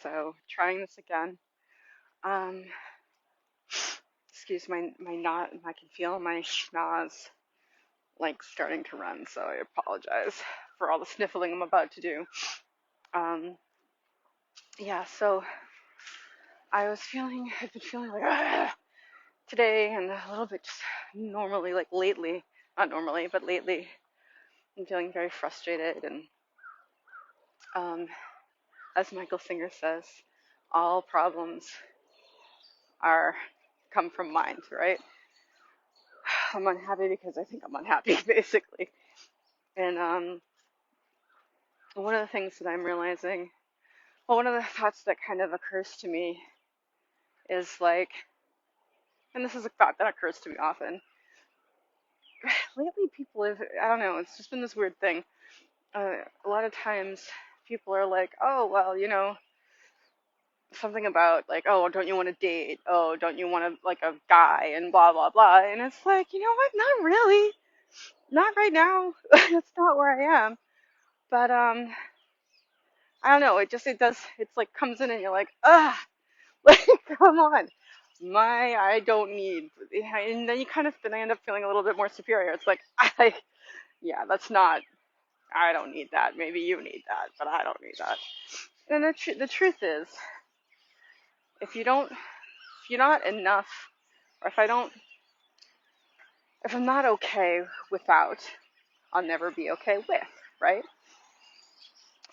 So trying this again. Um, excuse my not. I can feel my schnoz like starting to run. So I apologize for all the sniffling I'm about to do. Um, yeah. So I've been feeling like today and a little bit just normally, like lately, not normally, but lately, I'm feeling very frustrated. And um, as Michael Singer says, all problems are come from mind, right? I'm unhappy because I think I'm unhappy, basically. And one of the things that I'm realizing, well, one of the thoughts that kind of occurs to me is like, and this is a thought that occurs to me often. Lately, people have, I don't know, it's just been this weird thing. A lot of times, people are like, oh, well, something about like, oh, don't you want to date? Oh, don't you want to like a guy and blah blah blah. And it's like, you know what? Not really. Not right now. That's not where I am. But I don't know. It does. It's like comes in and you're like, ah, like come on. I don't need. And then I end up feeling a little bit more superior. It's like yeah, that's not. I don't need that. Maybe you need that, but I don't need that. And the truth is, if you don't, if you're not enough, or if I'm not okay without, I'll never be okay with, right?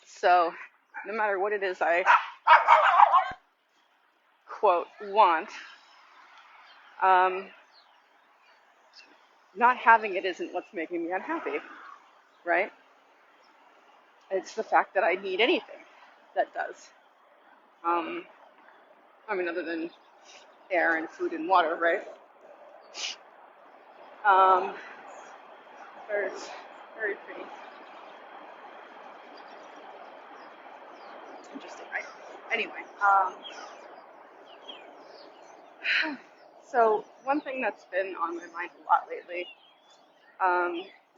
So no matter what it is I quote want, um, not having it isn't what's making me unhappy, right? It's the fact that I need anything that does. Um, I mean, other than air and food and water, right? Um, there's very pretty, interesting, right? Anyway, so one thing that's been on my mind a lot lately,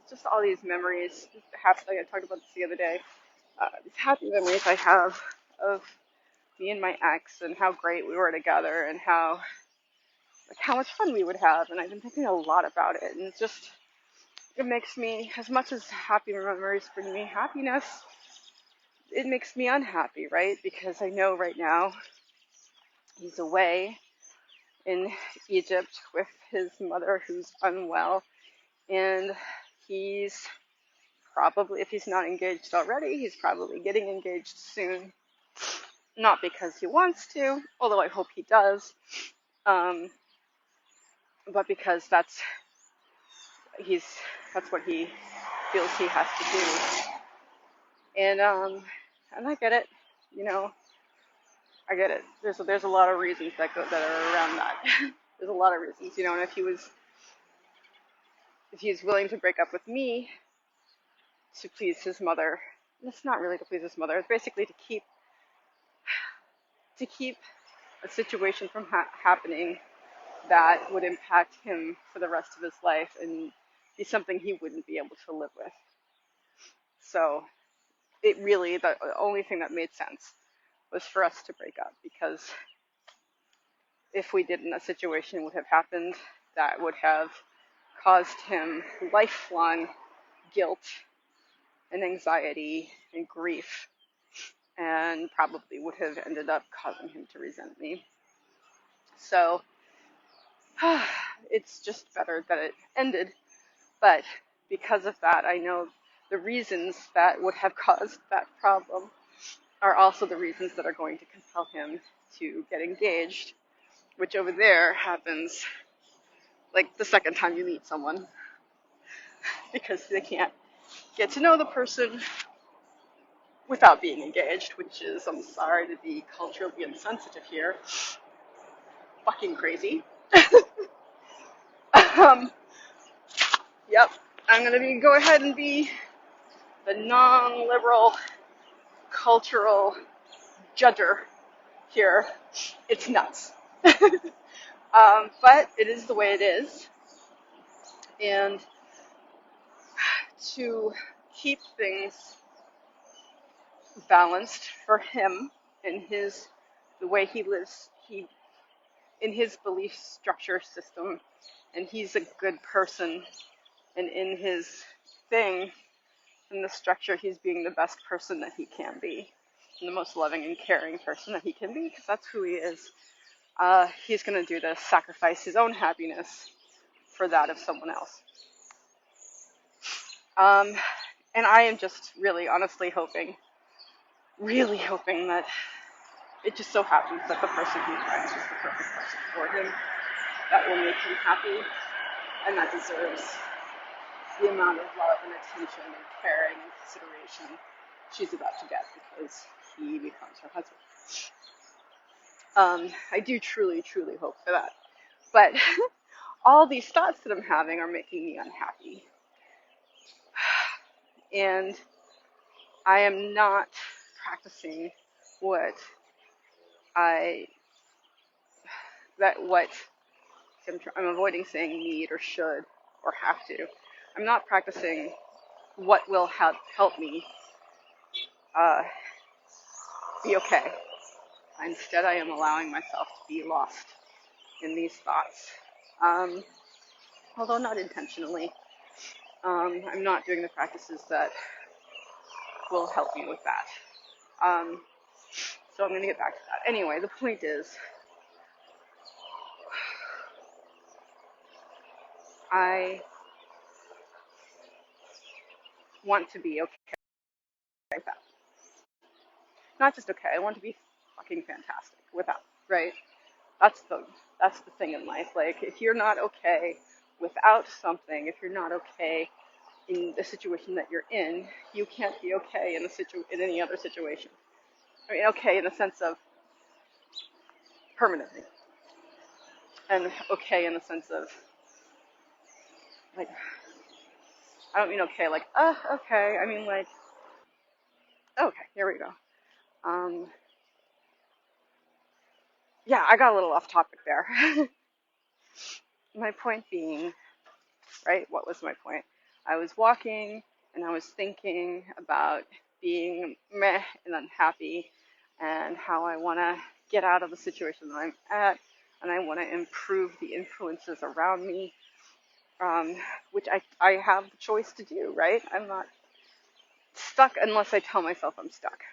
just all these memories. Like I talked about this the other day. These happy memories I have of me and my ex and how great we were together and how much fun we would have. And I've been thinking a lot about it. And it makes me, as much as happy memories bring me happiness, it makes me unhappy, right? Because I know right now he's away in Egypt with his mother who's unwell. And he's probably, if he's not engaged already, he's probably getting engaged soon. Not because he wants to, although I hope he does, um, but because he's that's what he feels he has to do. And I get it, you know, I get it. There's a lot of reasons that are around that. There's a lot of reasons, you know. And if he's willing to break up with me to please his mother, it's not really to please his mother. It's basically to keep a situation from happening that would impact him for the rest of his life and be something he wouldn't be able to live with. So the only thing that made sense was for us to break up, because if we didn't, a situation would have happened that would have caused him lifelong guilt and anxiety and grief, and probably would have ended up causing him to resent me. So it's just better that it ended. But because of that, I know the reasons that would have caused that problem are also the reasons that are going to compel him to get engaged, which over there happens like the second time you meet someone, because they can't get to know the person without being engaged, which is, I'm sorry to be culturally insensitive here, fucking crazy. um, yep, I'm gonna go ahead and be the non-liberal cultural judger here. It's nuts. But it is the way it is. And to keep things balanced for him, in the way he lives, in his belief structure system, and he's a good person, and in his thing, in the structure, he's being the best person that he can be, and the most loving and caring person that he can be, because that's who he is. He's going to do this, sacrifice his own happiness for that of someone else. And I am just really honestly really hoping that it just so happens that the person he finds is the perfect person for him, that will make him happy, and that deserves the amount of love and attention and caring and consideration she's about to get because he becomes her husband. I do truly, truly hope for that. But all these thoughts that I'm having are making me unhappy. And I am not practicing what I'm avoiding saying need or should or have to. I'm not practicing what will help me be okay. Instead, I am allowing myself to be lost in these thoughts, although not intentionally. I'm not doing the practices that will help me with that. So I'm going to get back to that. Anyway, the point is, I want to be okay with that. Not just okay, I want to be fucking fantastic without, right? That's the thing in life. Like, if you're not okay without something, if you're not okay in the situation that you're in, you can't be okay in any other situation. I mean, okay in the sense of permanently, and okay in the sense of, like, I don't mean okay like, okay. I mean, like, okay, here we go. Yeah, I got a little off topic there. My point being, right, what was my point? I was walking and I was thinking about being meh and unhappy and how I want to get out of the situation that I'm at, and I want to improve the influences around me, which I have the choice to do, right? I'm not stuck unless I tell myself I'm stuck.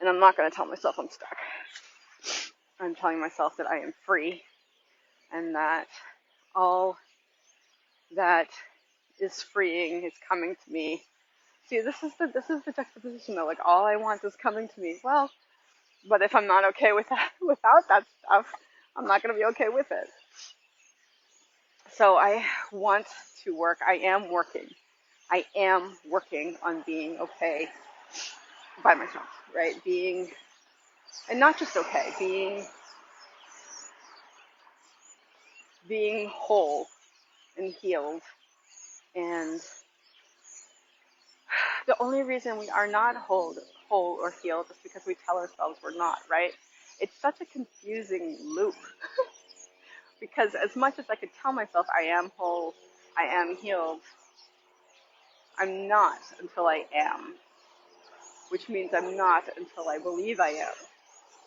And I'm not going to tell myself I'm stuck. I'm telling myself that I am free and that all that is freeing is coming to me. See, this is the juxtaposition though. Like, all I want is coming to me. Well, but if I'm not okay with that, without that stuff, I'm not going to be okay with it. So I want to work. I am working on being okay by myself, right? And not just okay, being whole and healed. And the only reason we are not whole or healed is because we tell ourselves we're not, right? It's such a confusing loop. Because as much as I could tell myself I am whole, I am healed, I'm not until I am. Which means I'm not until I believe I am.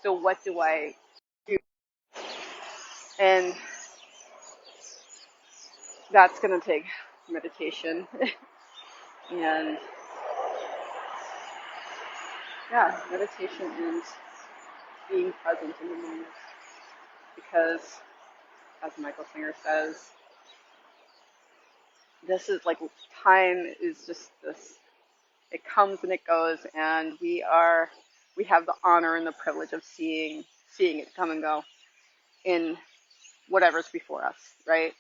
So what do I do? And that's going to take meditation. And yeah, meditation and being present in the moment. Because, as Michael Singer says, this is like, time is just this. It comes and it goes, and we have the honor and the privilege of seeing it come and go in whatever's before us, right?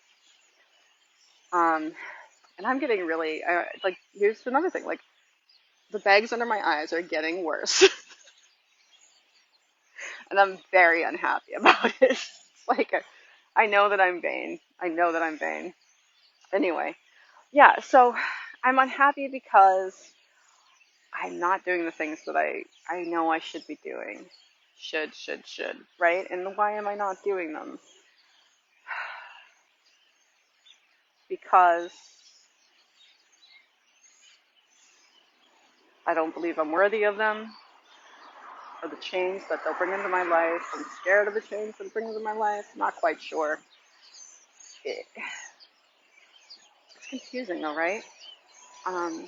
And I'm getting really, like, here's another thing, like, the bags under my eyes are getting worse. And I'm very unhappy about it. It's like, I know that I'm vain. Anyway, yeah, so I'm unhappy because I'm not doing the things that I know I should be doing. Should, right? And why am I not doing them? Because I don't believe I'm worthy of them. or the change that they'll bring into my life. I'm scared of the change that it brings into my life. Not quite sure. It's confusing though, right? Um,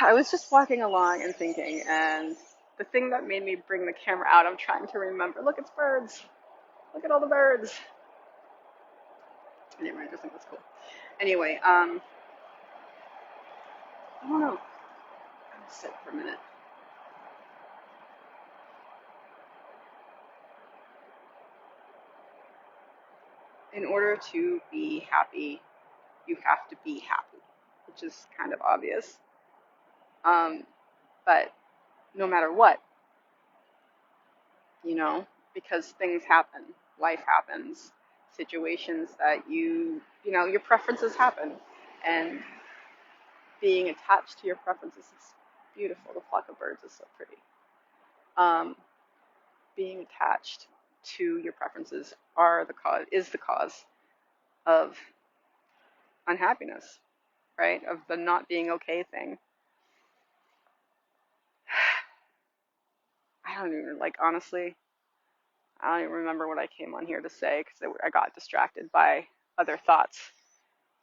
I was just walking along and thinking, and the thing that made me bring the camera out, I'm trying to remember. Look, it's birds. Look at all the birds. Anyway, I just think that's cool. Anyway, I don't know. I'm gonna sit for a minute. In order to be happy, you have to be happy, which is kind of obvious. Um, but no matter what, you know, because things happen, life happens, situations that your preferences happen, and being attached to your preferences is beautiful. The flock of birds is so pretty. Um, being attached to your preferences is the cause of unhappiness, right? Of the not being okay thing. I don't even like honestly. I don't even remember what I came on here to say because I got distracted by other thoughts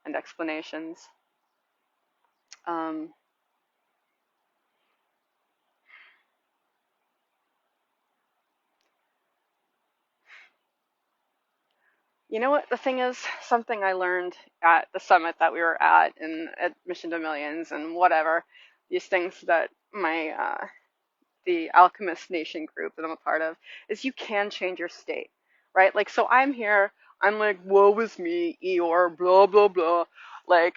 and explanations. Um, you know what the thing is? Something I learned at the summit that we were at and at Mission to Millions and whatever. These things that the Alchemist Nation group that I'm a part of is you can change your state, right? Like so I'm here. I'm like, woe is me, Eeyore, blah blah blah. Like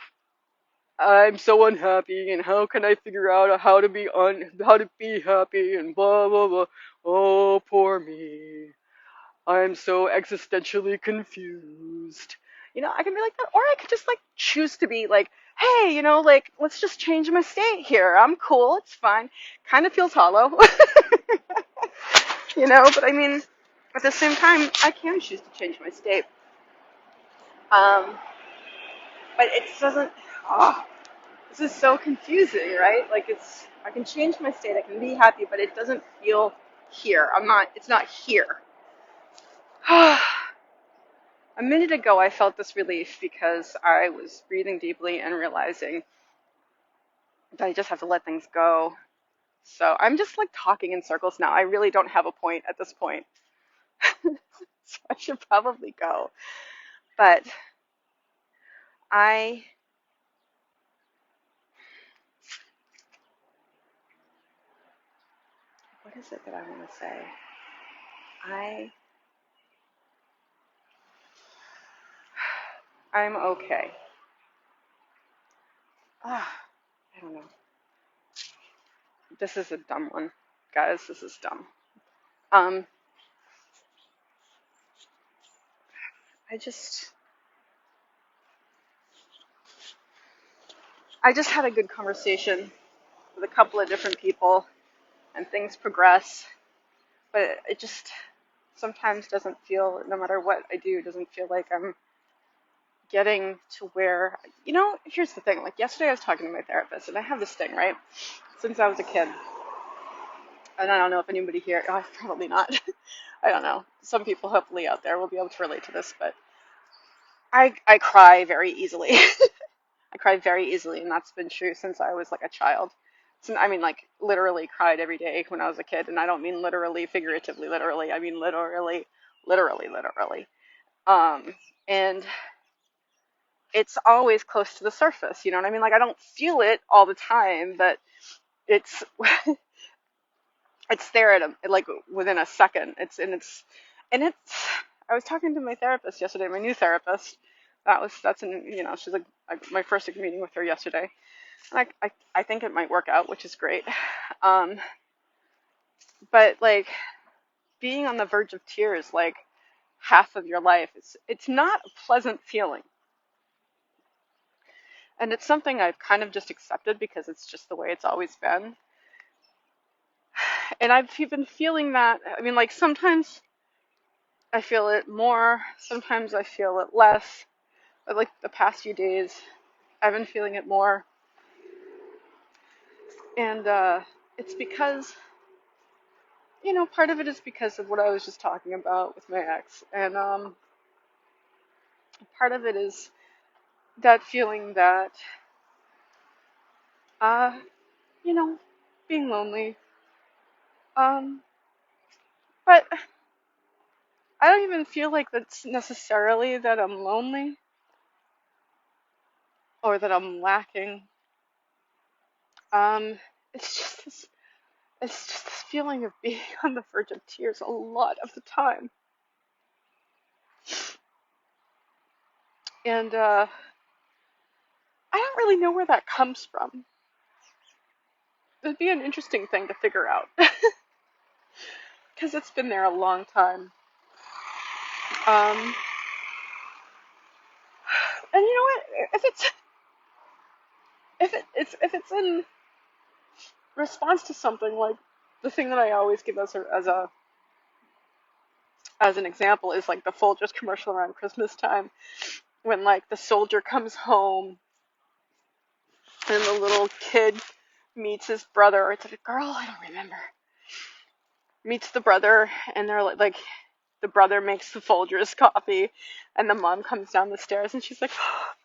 I'm so unhappy, and how can I figure out how to be happy, and blah blah blah. Oh, poor me. I'm so existentially confused. I can be like that, or I could just like choose to be like, hey, like let's just change my state here. I'm cool. It's fine. Kind of feels hollow, But I mean, at the same time, I can choose to change my state. Um, but it doesn't. Oh, this is so confusing, right? Like I can change my state, I can be happy, but it doesn't feel here. It's not here. A minute ago, I felt this relief because I was breathing deeply and realizing that I just have to let things go. So I'm just like talking in circles now. I really don't have a point at this point. So I should probably go. But I, what is it that I want to say? I, I'm okay. I don't know. This is a dumb one. Guys, this is dumb. Um, I just, I just had a good conversation with a couple of different people, and things progress, but it just sometimes doesn't feel, no matter what I do, doesn't feel like I'm getting to where, here's the thing. Like yesterday I was talking to my therapist, and I have this thing, right? Since I was a kid, and I don't know if anybody here, probably not. I don't know. Some people hopefully out there will be able to relate to this, but I cry very easily. I cry very easily, and that's been true since I was like a child. So, I mean, like literally cried every day when I was a kid, and I don't mean literally, figuratively, literally. I mean literally, literally, literally. Um, and it's always close to the surface. You know what I mean? Like I don't feel it all the time, but it's it's there like within a second. And it's. I was talking to my therapist yesterday, my new therapist. She's like my first meeting with her yesterday. And I think it might work out, which is great. Um, but like being on the verge of tears, like half of your life, it's not a pleasant feeling. And it's something I've kind of just accepted because it's just the way it's always been. And I've been feeling that. I mean, like sometimes I feel it more, sometimes I feel it less. But like the past few days, I've been feeling it more. And it's because, part of it is because of what I was just talking about with my ex. And part of it is that feeling that, uh, you know, being lonely. Um, but I don't even feel like that's necessarily that I'm lonely or that I'm lacking. Um, it's just this, it's just this feeling of being on the verge of tears a lot of the time. And I don't really know where that comes from. It'd be an interesting thing to figure out because it's been there a long time. Um, and you know what? If it's in response to something like the thing that I always give as an example is like the Folgers commercial around Christmas time when like the soldier comes home and the little kid meets his brother, or it's like a girl, I don't remember, meets the brother, and they're like the brother makes the Folgers coffee, and the mom comes down the stairs, and she's like,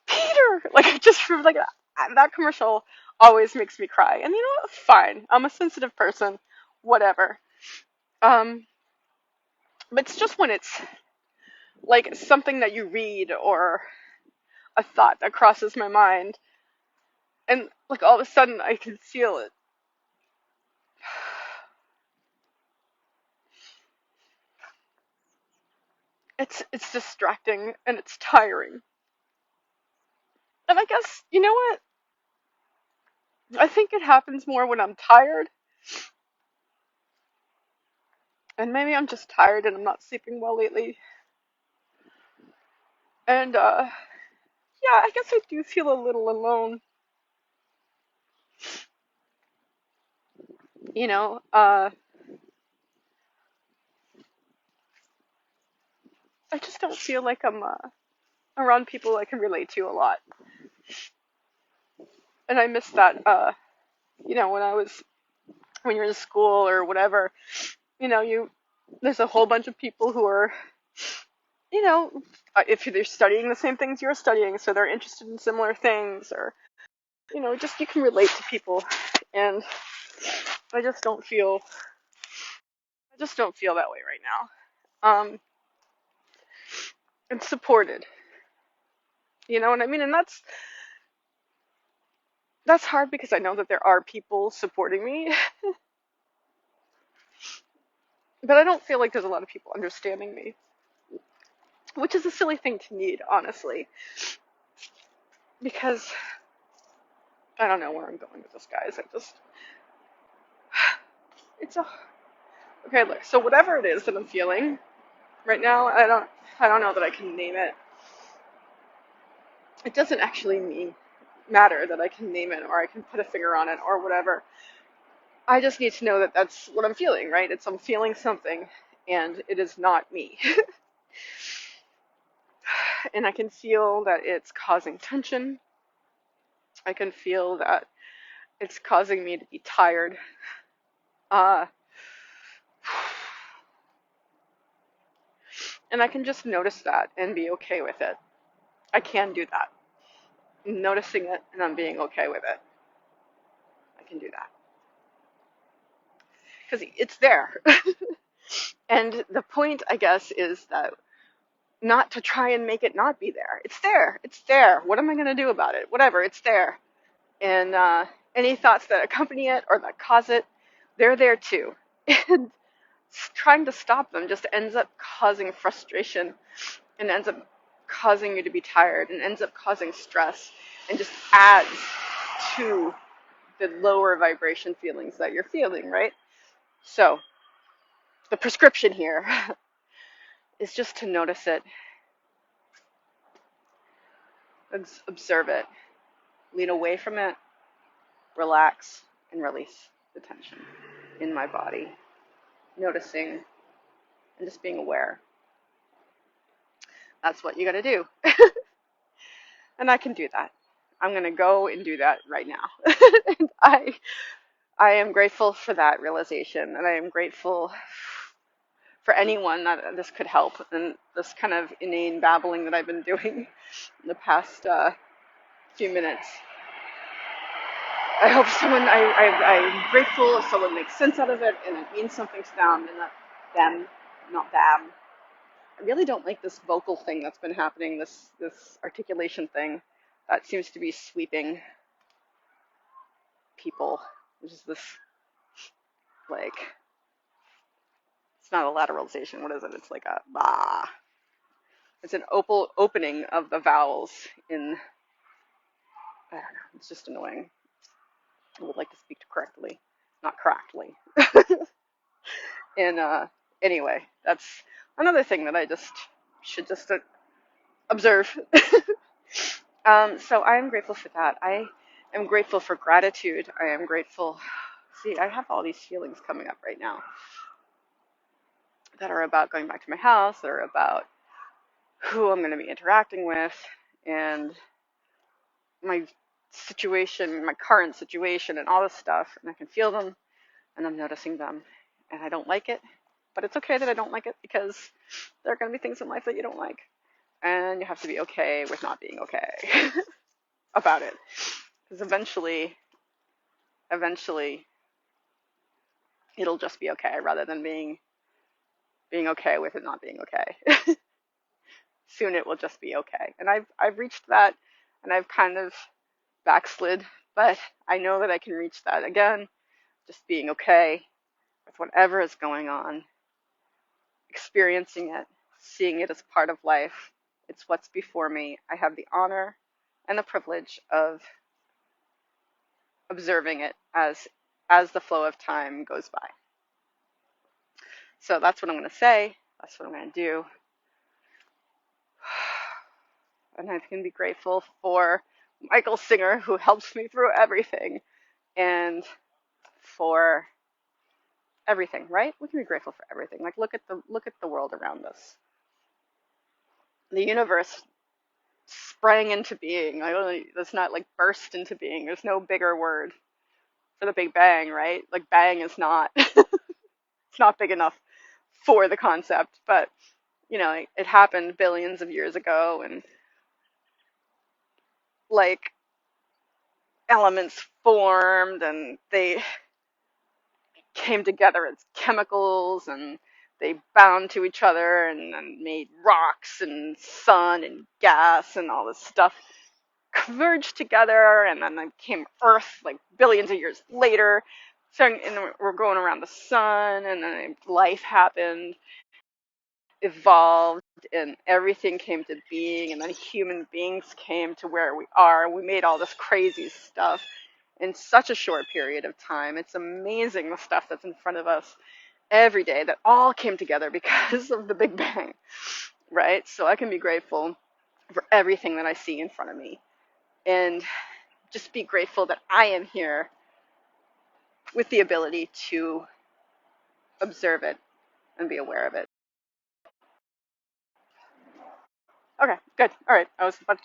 Peter! Like, I just, like, that commercial always makes me cry. And you know what? Fine. I'm a sensitive person. Whatever. Um, but it's just when it's, like, something that you read or a thought that crosses my mind, and, like, all of a sudden I can feel it. It's distracting, and it's tiring. And I guess, you know what? I think it happens more when I'm tired, and maybe I'm just tired and I'm not sleeping well lately. And yeah, I guess I do feel a little alone. You know, I just don't feel like I'm around people I can relate to a lot. And I miss that. When when you're in school or whatever, there's a whole bunch of people who are, you know, if they're studying the same things you're studying, so they're interested in similar things, or just you can relate to people. And I just don't feel, I just don't feel that way right now. And supported. You know what I mean? And that's hard because I know that there are people supporting me, but I don't feel like there's a lot of people understanding me, which is a silly thing to need, honestly, because I don't know where I'm going with this, guys. It's a, okay, look, so whatever it is that I'm feeling right now, I don't know that I can name it. It doesn't actually matter that I can name it or I can put a finger on it or whatever. I just need to know that that's what I'm feeling, right? I'm feeling something, and it is not me. And I can feel that it's causing tension. I can feel that it's causing me to be tired. Uh, and I can just notice that and be okay with it. I can do that. I'm noticing it and I'm being okay with it. I can do that. Because it's there. And the point, I guess, is that not to try and make it not be there. It's there. It's there. What am I going to do about it? Whatever. It's there. And any thoughts that accompany it or that cause it, they're there too. And trying to stop them just ends up causing frustration and ends up causing you to be tired and ends up causing stress and just adds to the lower vibration feelings that you're feeling, right? So the prescription here is just to notice it, observe it, lean away from it, relax, and release the tension in my body, noticing and just being aware. That's what you got to do. And I can do that. I'm going to go and do that right now. And I am grateful for that realization, and I am grateful for anyone that this could help, and this kind of inane babbling that I've been doing in the past few minutes. I hope I'm grateful if someone makes sense out of it and it means something to them, and that them, not them. I really don't like this vocal thing that's been happening, this articulation thing that seems to be sweeping people. Which is this, like, it's not a lateralization. What is it? It's like a bah. It's an opening of the vowels in. I don't know. It's just annoying. I would like to speak correctly, not correctly. And anyway, that's another thing that I just should just observe. So I am grateful for that. I am grateful for gratitude. I am grateful. See, I have all these feelings coming up right now that are about going back to my house, that are about who I'm going to be interacting with, and my situation, my current situation, and all this stuff. And I can feel them, and I'm noticing them, and I don't like it. But it's okay that I don't like it, because there are going to be things in life that you don't like. And you have to be okay with not being okay about it. Because eventually, it'll just be okay rather than being okay with it not being okay. Soon it will just be okay. And I've reached that, and I've kind of backslid, but I know that I can reach that again, just being okay with whatever is going on, experiencing it, seeing it as part of life. It's what's before me. I have the honor and the privilege of observing it as the flow of time goes by. So that's what I'm going to say. That's what I'm going to do. And I can be grateful for Michael Singer, who helps me through everything, and for everything, right? We can be grateful for everything. Like, look at the world around us. The universe sprang into being. That's not like burst into being. There's no bigger word for the Big Bang, right? Like, bang is not it's not big enough for the concept, but it happened billions of years ago, and like elements formed, and they came together as chemicals, and they bound to each other, and made rocks and sun and gas and all this stuff converged together, and then came Earth like billions of years later. So, and we're going around the sun, and then life happened, evolved, and everything came to being, and then human beings came to where we are. We made all this crazy stuff in such a short period of time. It's amazing, the stuff that's in front of us every day that all came together because of the Big Bang, right? So I can be grateful for everything that I see in front of me, and just be grateful that I am here with the ability to observe it and be aware of it. Okay, good. All right. I was about to